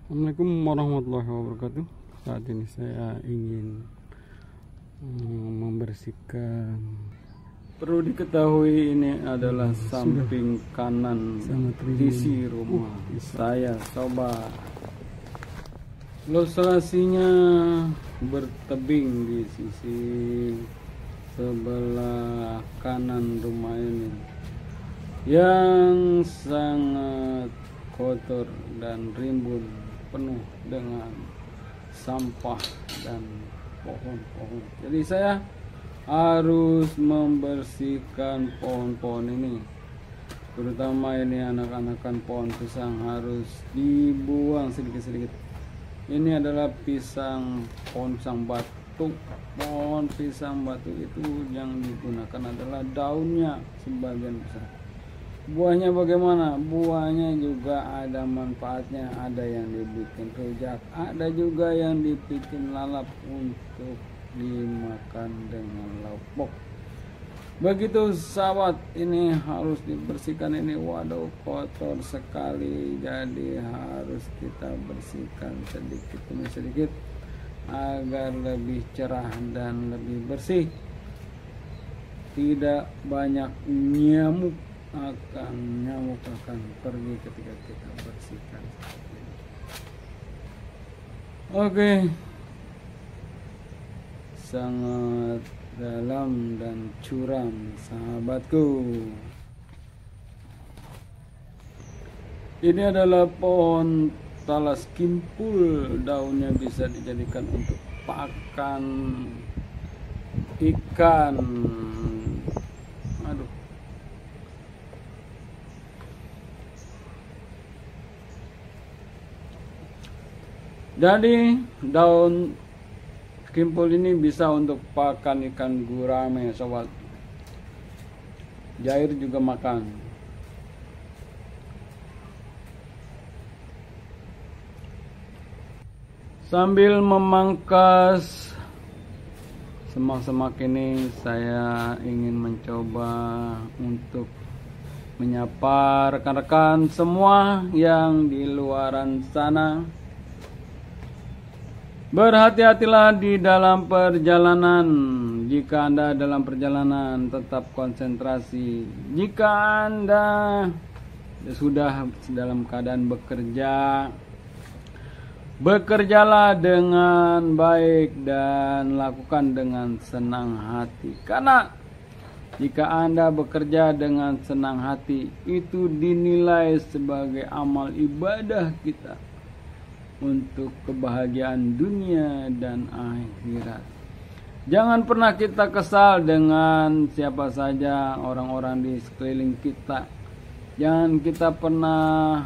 Assalamualaikum warahmatullahi wabarakatuh. Saat ini saya ingin membersihkan. Perlu diketahui ini adalah samping kanan sisi rumah saya, sobat. Lokasinya bertebing di sisi sebelah kanan rumah ini yang sangat kotor dan rimbun, penuh dengan sampah dan pohon-pohon. Jadi saya harus membersihkan pohon-pohon ini, terutama ini anak-anakan pohon pisang harus dibuang sedikit-sedikit. Ini adalah pisang, pohon pisang batu. Pohon pisang batu itu yang digunakan adalah daunnya sebagian besar. Buahnya bagaimana? Buahnya juga ada manfaatnya, ada yang dibikin rujak, ada juga yang dibikin lalap untuk dimakan dengan lauk. Begitu sahabat, ini harus dibersihkan. Ini waduh kotor sekali, jadi harus kita bersihkan sedikit demi sedikit agar lebih cerah dan lebih bersih, tidak banyak nyamuk akan pergi ketika kita bersihkan. Oke, sangat dalam dan curam sahabatku. Ini adalah pohon talas kimpul, daunnya bisa dijadikan untuk pakan ikan. Jadi daun kimpul ini bisa untuk pakan ikan gurame, sobat. Jair juga makan. Sambil memangkas semak-semak ini, saya ingin mencoba untuk menyapa rekan-rekan semua yang di luaran sana. Berhati-hatilah di dalam perjalanan. Jika Anda dalam perjalanan, tetap konsentrasi. Jika Anda sudah dalam keadaan bekerja, bekerjalah dengan baik dan lakukan dengan senang hati. Karena jika Anda bekerja dengan senang hati, itu dinilai sebagai amal ibadah kita untuk kebahagiaan dunia dan akhirat. Jangan pernah kita kesal dengan siapa saja orang-orang di sekeliling kita. Jangan kita pernah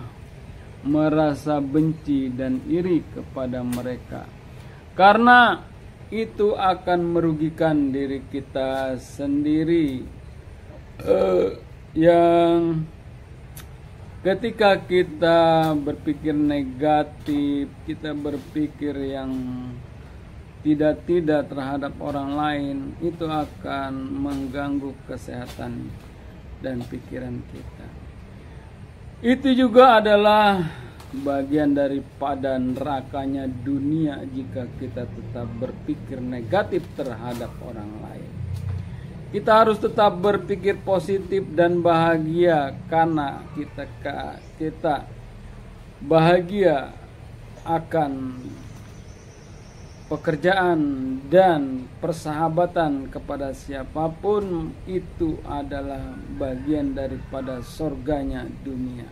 merasa benci dan iri kepada mereka, karena itu akan merugikan diri kita sendiri. Yang ketika kita berpikir negatif, kita berpikir yang tidak terhadap orang lain, itu akan mengganggu kesehatan dan pikiran kita. Itu juga adalah bagian daripada nerakanya dunia jika kita tetap berpikir negatif terhadap orang lain. Kita harus tetap berpikir positif dan bahagia, karena kita bahagia akan pekerjaan dan persahabatan kepada siapapun, itu adalah bagian daripada surganya dunia.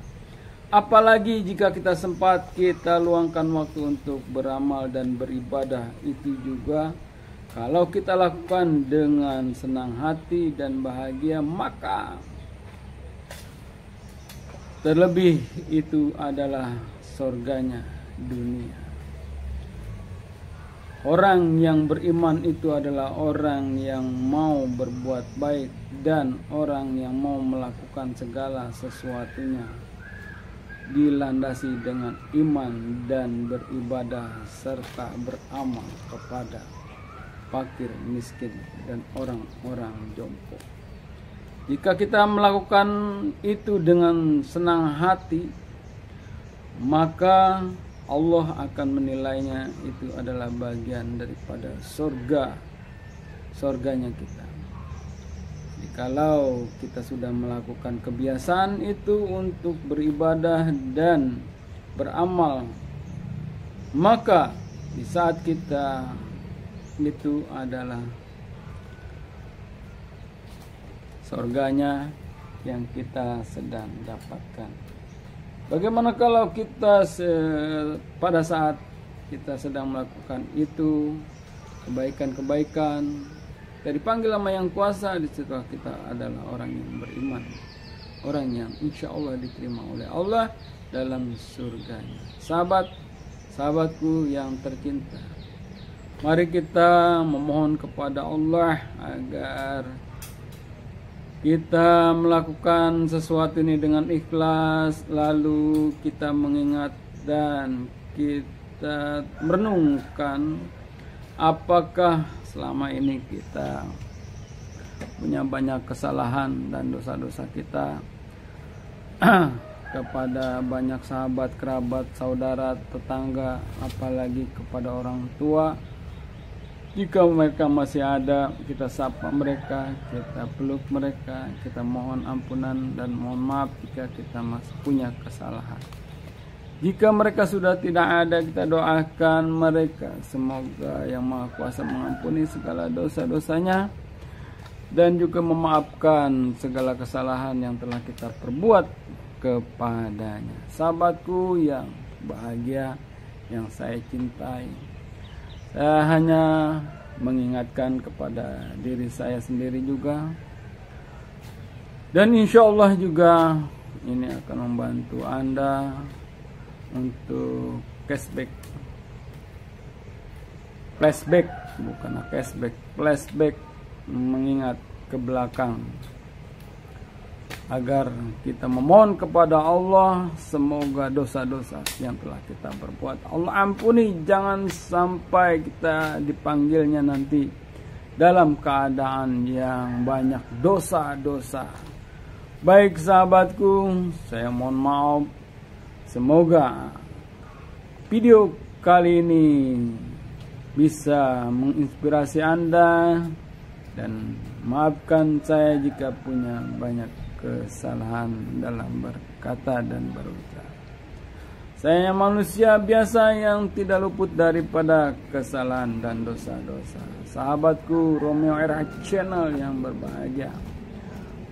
Apalagi jika kita sempat kita luangkan waktu untuk beramal dan beribadah, itu juga kalau kita lakukan dengan senang hati dan bahagia, maka terlebih itu adalah surganya dunia. Orang yang beriman itu adalah orang yang mau berbuat baik dan orang yang mau melakukan segala sesuatunya dilandasi dengan iman dan beribadah serta beramal kepada fakir, miskin, dan orang-orang jompo. Jika kita melakukan itu dengan senang hati, maka Allah akan menilainya itu adalah bagian daripada surganya kita. Jikalau kita sudah melakukan kebiasaan itu untuk beribadah dan beramal, maka di saat kita itu adalah surganya yang kita sedang dapatkan. Bagaimana kalau kita pada saat kita sedang melakukan itu kebaikan-kebaikan, kita dipanggil sama Yang Kuasa, di situ kita adalah orang yang beriman, orang yang insya Allah diterima oleh Allah dalam surganya. Sahabatku yang tercinta, mari kita memohon kepada Allah agar kita melakukan sesuatu ini dengan ikhlas, lalu kita mengingat dan kita merenungkan apakah selama ini kita punya banyak kesalahan dan dosa-dosa kita kepada banyak sahabat, kerabat, saudara, tetangga, apalagi kepada orang tua. Jika mereka masih ada, kita sapa mereka, kita peluk mereka, kita mohon ampunan dan mohon maaf jika kita masih punya kesalahan. Jika mereka sudah tidak ada, kita doakan mereka, semoga Yang Maha Kuasa mengampuni segala dosa-dosanya dan juga memaafkan segala kesalahan yang telah kita perbuat kepadanya. Sahabatku yang bahagia, yang saya cintai, saya hanya mengingatkan kepada diri saya sendiri juga, dan insya Allah juga ini akan membantu Anda untuk flashback, mengingat ke belakang, agar kita memohon kepada Allah semoga dosa-dosa yang telah kita perbuat Allah ampuni. Jangan sampai kita dipanggilnya nanti dalam keadaan yang banyak dosa-dosa. Baik sahabatku, saya mohon maaf. Semoga video kali ini bisa menginspirasi Anda, dan maafkan saya jika punya banyak kesalahan dalam berkata dan berucap. Saya manusia biasa yang tidak luput daripada kesalahan dan dosa-dosa. Sahabatku Romeo RH Channel yang berbahagia,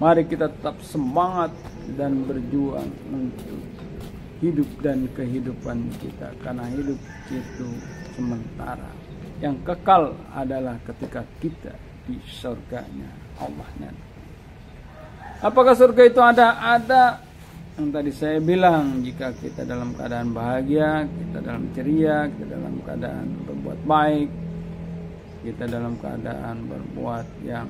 mari kita tetap semangat dan berjuang untuk hidup dan kehidupan kita, karena hidup itu sementara, yang kekal adalah ketika kita di surganya Allah nanti. Apakah surga itu ada? Ada. Yang tadi saya bilang, jika kita dalam keadaan bahagia, kita dalam ceria, kita dalam keadaan berbuat baik, kita dalam keadaan berbuat yang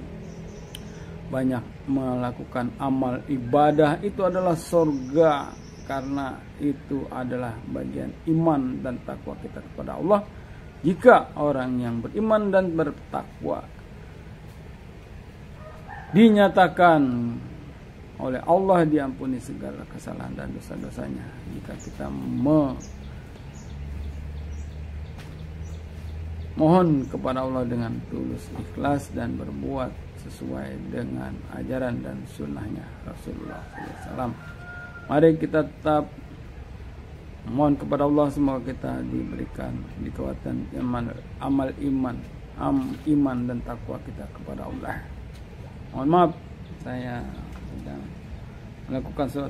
banyak melakukan amal ibadah, itu adalah surga, karena itu adalah bagian iman dan takwa kita kepada Allah. Jika orang yang beriman dan bertakwa dinyatakan oleh Allah diampuni segala kesalahan dan dosa-dosanya, jika kita mohon kepada Allah dengan tulus ikhlas dan berbuat sesuai dengan ajaran dan sunnahnya Rasulullah SAW. Mari kita tetap mohon kepada Allah, semoga kita diberikan kekuatan amal iman dan takwa kita kepada Allah. Mohon maaf, saya sedang melakukan sesuatu